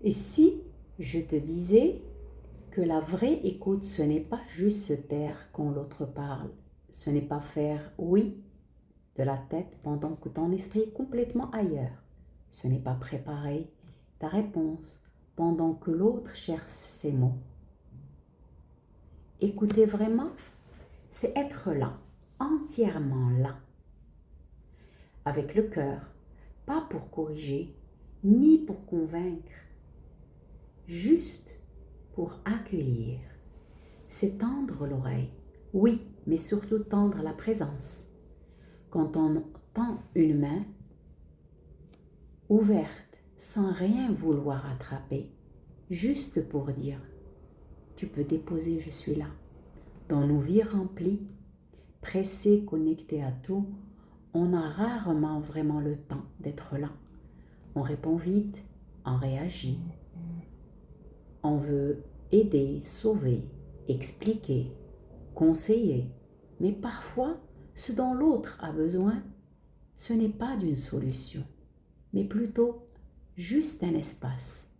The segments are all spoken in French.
Et si je te disais que la vraie écoute, ce n'est pas juste se taire quand l'autre parle, ce n'est pas faire oui de la tête pendant que ton esprit est complètement ailleurs, ce n'est pas préparer ta réponse pendant que l'autre cherche ses mots. Écouter vraiment, c'est être là, entièrement là, avec le cœur, pas pour corriger, ni pour convaincre, juste pour accueillir. C'est tendre l'oreille, oui, mais surtout tendre la présence. Quand on tend une main ouverte, sans rien vouloir attraper, juste pour dire « tu peux déposer, je suis là ». Dans nos vies remplies, pressées, connectées à tout, on a rarement vraiment le temps d'être là. On répond vite, on réagit. On veut aider, sauver, expliquer, conseiller. Mais parfois, ce dont l'autre a besoin, ce n'est pas d'une solution, mais plutôt juste un espace,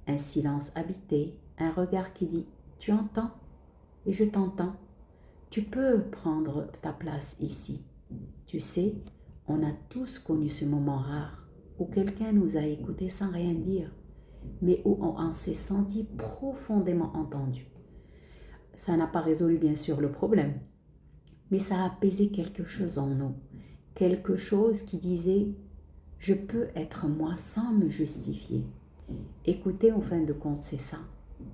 un silence habité, un regard qui dit « tu entends et je t'entends, tu peux prendre ta place ici ». Tu sais, on a tous connu ce moment rare où quelqu'un nous a écoutés sans rien dire, mais où on s'est senti profondément entendu. Ça n'a pas résolu bien sûr le problème, mais ça a apaisé quelque chose en nous, quelque chose qui disait « je peux être moi sans me justifier ». Écouter, en fin de compte, c'est ça,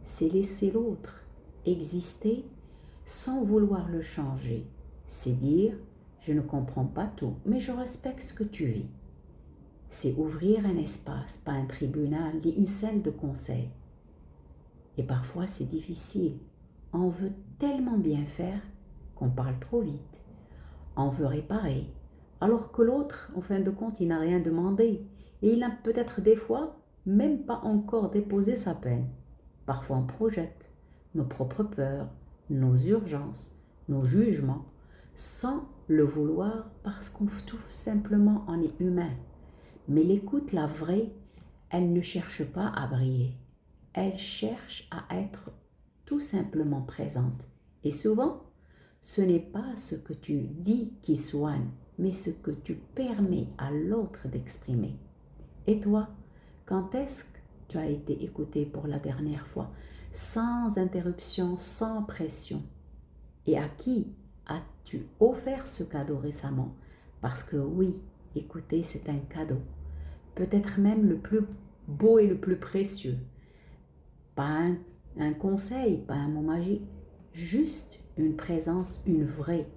c'est laisser l'autre exister sans vouloir le changer. C'est dire « je ne comprends pas tout, mais je respecte ce que tu vis ». C'est ouvrir un espace, pas un tribunal, ni une salle de conseil. Et parfois c'est difficile. On veut tellement bien faire qu'on parle trop vite. On veut réparer, alors que l'autre, en fin de compte, il n'a rien demandé. Et il n'a peut-être des fois même pas encore déposé sa peine. Parfois on projette nos propres peurs, nos urgences, nos jugements, sans le vouloir parce qu'on tout simplement on est humain. Mais l'écoute, la vraie, elle ne cherche pas à briller. Elle cherche à être tout simplement présente. Et souvent, ce n'est pas ce que tu dis qui soigne, mais ce que tu permets à l'autre d'exprimer. Et toi, quand est-ce que tu as été écouté pour la dernière fois, sans interruption, sans pression? Et à qui as-tu offert ce cadeau récemment? Parce que oui, écouter, c'est un cadeau. Peut-être même le plus beau et le plus précieux. Pas un conseil, pas un mot magique, juste une présence, une vraie.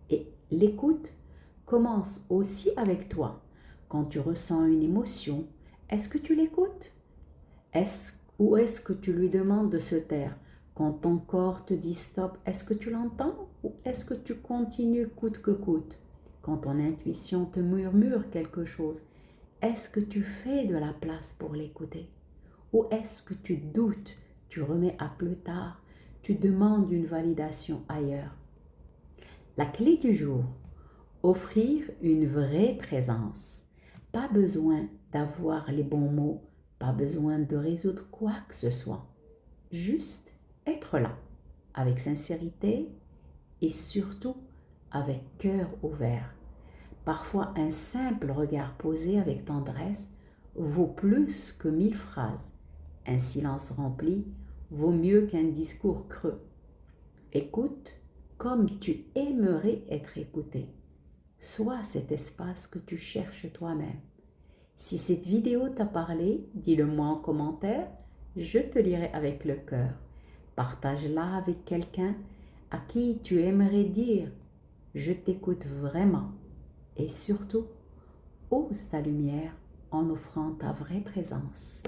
Et l'écoute commence aussi avec toi. Quand tu ressens une émotion, est-ce que tu l'écoutes? Ou est-ce que tu lui demandes de se taire? Quand ton corps te dit stop, est-ce que tu l'entends? Ou est-ce que tu continues coûte que coûte? Quand ton intuition te murmure quelque chose, est-ce que tu fais de la place pour l'écouter? Ou est-ce que tu doutes, tu remets à plus tard, tu demandes une validation ailleurs? La clé du jour, offrir une vraie présence. Pas besoin d'avoir les bons mots, pas besoin de résoudre quoi que ce soit. Juste être là, avec sincérité et surtout avec cœur ouvert. Parfois, un simple regard posé avec tendresse vaut plus que 1000 phrases. Un silence rempli vaut mieux qu'un discours creux. Écoute comme tu aimerais être écouté. Sois cet espace que tu cherches toi-même. Si cette vidéo t'a parlé, dis-le-moi en commentaire, je te lirai avec le cœur. Partage-la avec quelqu'un à qui tu aimerais dire « je t'écoute vraiment ». Et surtout, ose ta lumière en offrant ta vraie présence.